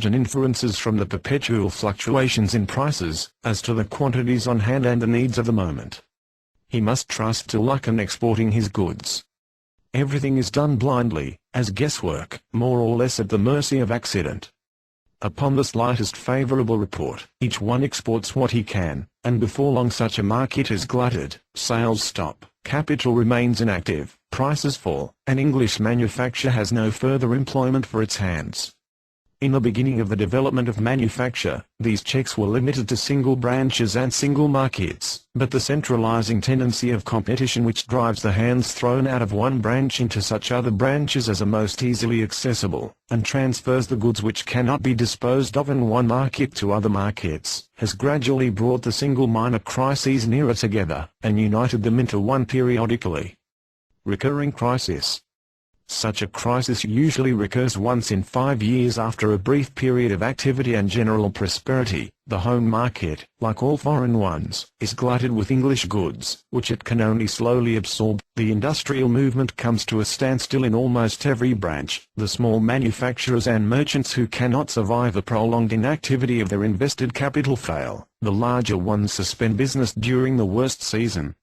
and inferences from the perpetual fluctuations in prices, as to the quantities on hand and the needs of the moment. He must trust to luck in exporting his goods. Everything is done blindly, as guesswork, more or less at the mercy of accident. Upon the slightest favorable report, each one exports what he can, and before long such a market is glutted, sales stop, capital remains inactive, prices fall, and English manufacture has no further employment for its hands. In the beginning of the development of manufacture, these checks were limited to single branches and single markets, but the centralizing tendency of competition which drives the hands thrown out of one branch into such other branches as are most easily accessible, and transfers the goods which cannot be disposed of in one market to other markets, has gradually brought the single minor crises nearer together, and united them into one periodically recurring crisis. Such a crisis usually recurs once in 5 years after a brief period of activity and general prosperity. The home market, like all foreign ones, is glutted with English goods, which it can only slowly absorb. The industrial movement comes to a standstill in almost every branch. The small manufacturers and merchants who cannot survive the prolonged inactivity of their invested capital fail. The larger ones suspend business during the worst season,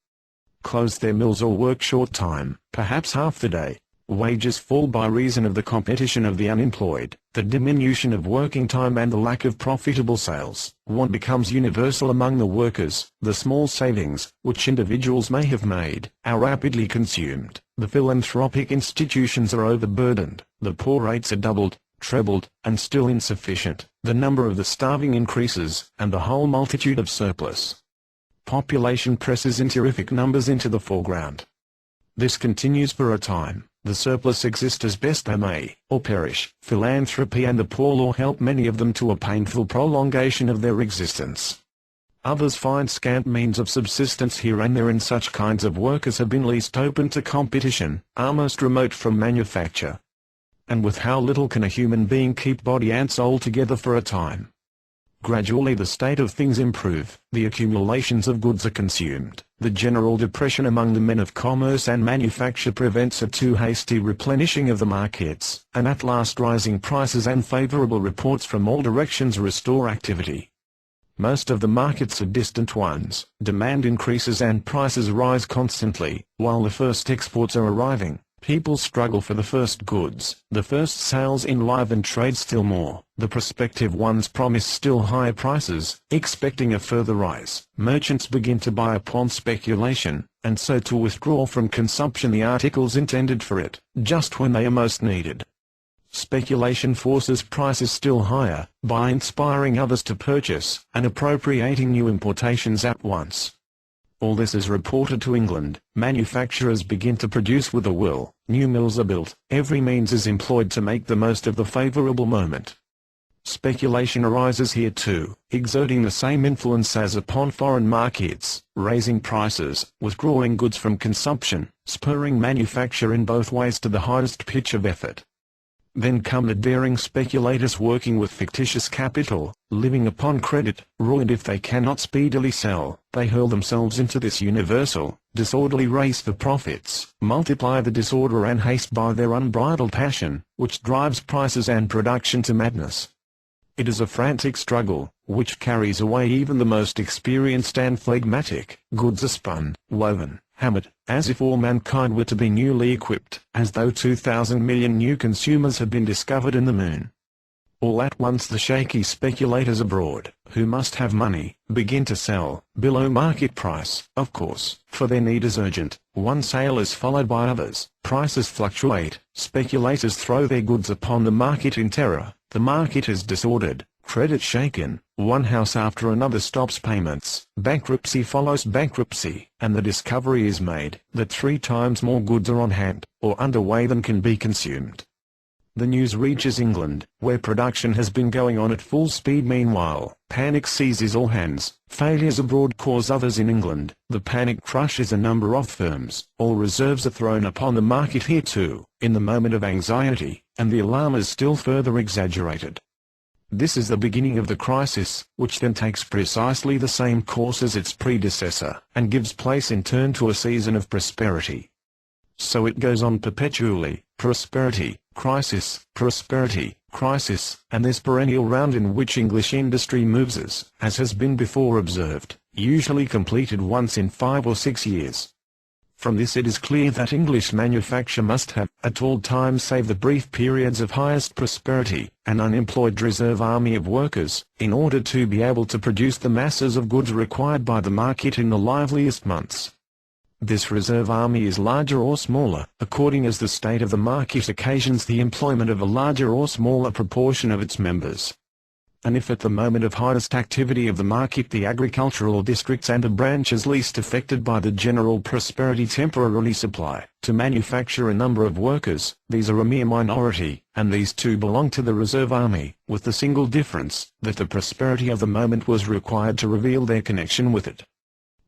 close their mills or work short time, perhaps half the day. Wages fall by reason of the competition of the unemployed, the diminution of working time and the lack of profitable sales. Want becomes universal among the workers. The small savings, which individuals may have made, are rapidly consumed. The philanthropic institutions are overburdened. The poor rates are doubled, trebled, and still insufficient. The number of the starving increases, and the whole multitude of surplus population presses in terrific numbers into the foreground. This continues for a time. The surplus exist as best they may, or perish. Philanthropy and the poor law help many of them to a painful prolongation of their existence. Others find scant means of subsistence here and there in such kinds of work as have been least open to competition, are most remote from manufacture. And with how little can a human being keep body and soul together for a time? Gradually the state of things improve, the accumulations of goods are consumed, the general depression among the men of commerce and manufacture prevents a too hasty replenishing of the markets, and at last rising prices and favorable reports from all directions restore activity. Most of the markets are distant ones, demand increases and prices rise constantly, while the first exports are arriving. People struggle for the first goods. The first sales enliven trade still more. The prospective ones promise still higher prices, expecting a further rise. Merchants begin to buy upon speculation, and so to withdraw from consumption the articles intended for it, just when they are most needed. Speculation forces prices still higher, by inspiring others to purchase, and appropriating new importations at once. All this is reported to England. Manufacturers begin to produce with a will, new mills are built, every means is employed to make the most of the favorable moment. Speculation arises here too, exerting the same influence as upon foreign markets, raising prices, withdrawing goods from consumption, spurring manufacture in both ways to the highest pitch of effort. Then come the daring speculators working with fictitious capital, living upon credit, ruined if they cannot speedily sell. They hurl themselves into this universal, disorderly race for profits, multiply the disorder and haste by their unbridled passion, which drives prices and production to madness. It is a frantic struggle, which carries away even the most experienced and phlegmatic. Goods are spun, woven, hammered, as if all mankind were to be newly equipped, as though 2,000 million new consumers had been discovered in the moon. All at once the shaky speculators abroad, who must have money, begin to sell, below market price, of course, for their need is urgent. One sale is followed by others, prices fluctuate, speculators throw their goods upon the market in terror, the market is disordered, credit shaken, one house after another stops payments, bankruptcy follows bankruptcy, and the discovery is made that 3 times more goods are on hand, or underway than can be consumed. The news reaches England, where production has been going on at full speed meanwhile. Panic seizes all hands. Failures abroad cause others in England. The panic crushes a number of firms. All reserves are thrown upon the market here too, in the moment of anxiety, and the alarm is still further exaggerated. This is the beginning of the crisis, which then takes precisely the same course as its predecessor, and gives place in turn to a season of prosperity. So it goes on perpetually, prosperity, crisis, crisis, and this perennial round in which English industry moves is, as has been before observed, usually completed once in 5 or 6 years. From this it is clear that English manufacture must have, at all times save the brief periods of highest prosperity, an unemployed reserve army of workers, in order to be able to produce the masses of goods required by the market in the liveliest months. This reserve army is larger or smaller, according as the state of the market occasions the employment of a larger or smaller proportion of its members. And if at the moment of highest activity of the market the agricultural districts and the branches least affected by the general prosperity temporarily supply, to manufacture a number of workers, these are a mere minority, and these too belong to the reserve army, with the single difference, that the prosperity of the moment was required to reveal their connection with it.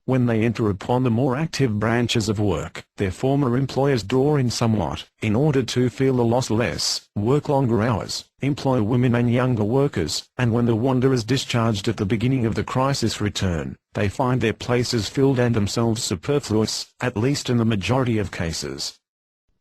When they enter upon the more active branches of work, their former employers draw in somewhat, in order to feel the loss less, work longer hours, employ women and younger workers, and when the wanderers discharged at the beginning of the crisis return, they find their places filled and themselves superfluous, at least in the majority of cases.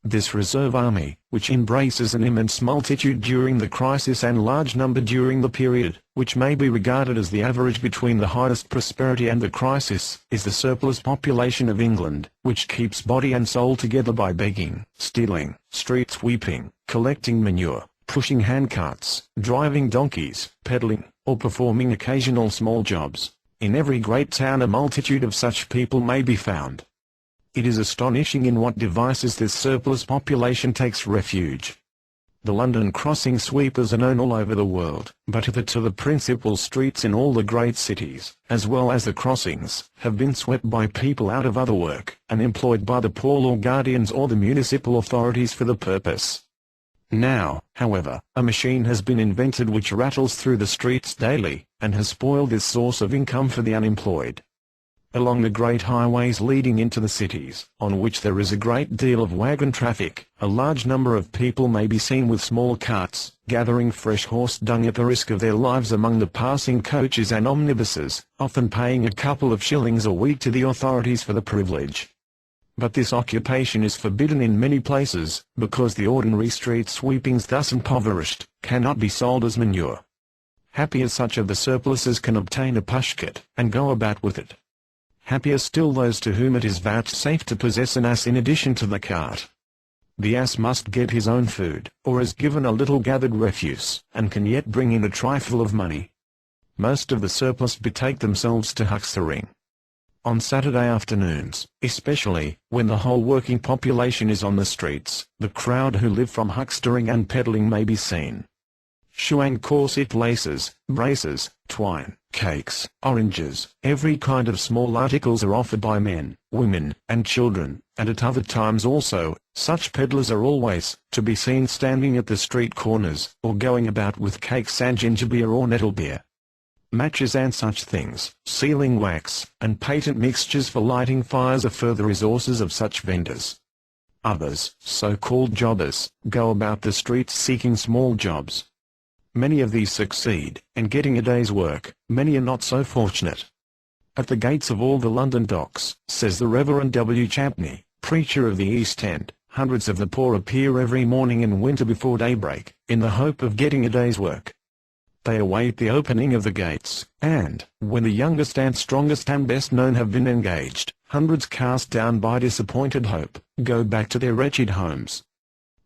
This reserve army, which embraces an immense multitude during the crisis and large number during the period, which may be regarded as the average between the highest prosperity and the crisis, is the surplus population of England, which keeps body and soul together by begging, stealing, street sweeping, collecting manure, pushing handcarts, driving donkeys, peddling, or performing occasional small jobs. In every great town a multitude of such people may be found. It is astonishing in what devices this surplus population takes refuge. The London crossing sweepers are known all over the world, but hitherto the principal streets in all the great cities, as well as the crossings, have been swept by people out of other work, and employed by the poor law guardians or the municipal authorities for the purpose. Now, however, a machine has been invented which rattles through the streets daily, and has spoiled this source of income for the unemployed. Along the great highways leading into the cities, on which there is a great deal of wagon traffic, a large number of people may be seen with small carts, gathering fresh horse dung at the risk of their lives among the passing coaches and omnibuses, often paying a couple of shillings a week to the authorities for the privilege. But this occupation is forbidden in many places, because the ordinary street sweepings thus impoverished, cannot be sold as manure. Happy as such of the surplus as can obtain a pushcart, and go about with it. Happier still those to whom it is vouchsafed to possess an ass in addition to the cart. The ass must get his own food, or is given a little gathered refuse, and can yet bring in a trifle of money. Most of the surplus betake themselves to huckstering. On Saturday afternoons, especially, when the whole working population is on the streets, the crowd who live from huckstering and peddling may be seen. Shoe and corset laces, braces, twine, cakes, oranges, every kind of small articles are offered by men, women, and children, and at other times also, such peddlers are always to be seen standing at the street corners, or going about with cakes and ginger beer or nettle beer. Matches and such things, sealing wax, and patent mixtures for lighting fires are further resources of such vendors. Others, so-called jobbers, go about the streets seeking small jobs. Many of these succeed in getting a day's work, many are not so fortunate. At the gates of all the London docks, says the Reverend W. Champney, preacher of the East End, hundreds of the poor appear every morning in winter before daybreak, in the hope of getting a day's work. They await the opening of the gates, and, when the youngest and strongest and best known have been engaged, hundreds cast down by disappointed hope, go back to their wretched homes.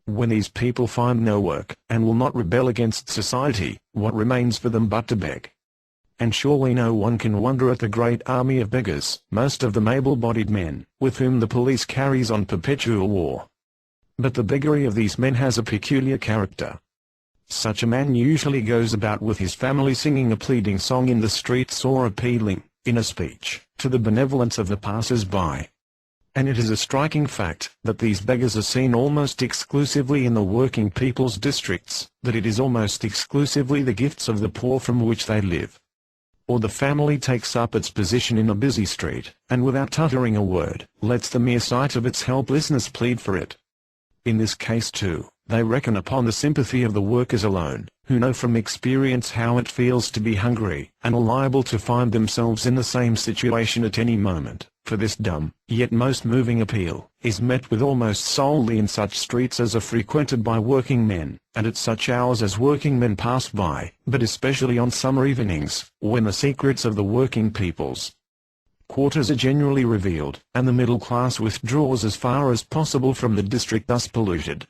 When these people find no work, and will not rebel against society, what remains for them but to beg? And surely no one can wonder at the great army of beggars, most of them able-bodied men, with whom the police carries on perpetual war. But the beggary of these men has a peculiar character. Such a man usually goes about with his family singing a pleading song in the streets or appealing, in a speech, to the benevolence of the passers-by. And it is a striking fact that these beggars are seen almost exclusively in the working people's districts, that it is almost exclusively the gifts of the poor from which they live. Or the family takes up its position in a busy street, and without uttering a word, lets the mere sight of its helplessness plead for it. In this case too, They reckon upon the sympathy of the workers alone, who know from experience how it feels to be hungry, and are liable to find themselves in the same situation at any moment. For this dumb, yet most moving appeal, is met with almost solely in such streets as are frequented by working men, and at such hours as working men pass by, but especially on summer evenings, when the secrets of the working people's quarters are generally revealed, and the middle class withdraws as far as possible from the district thus polluted.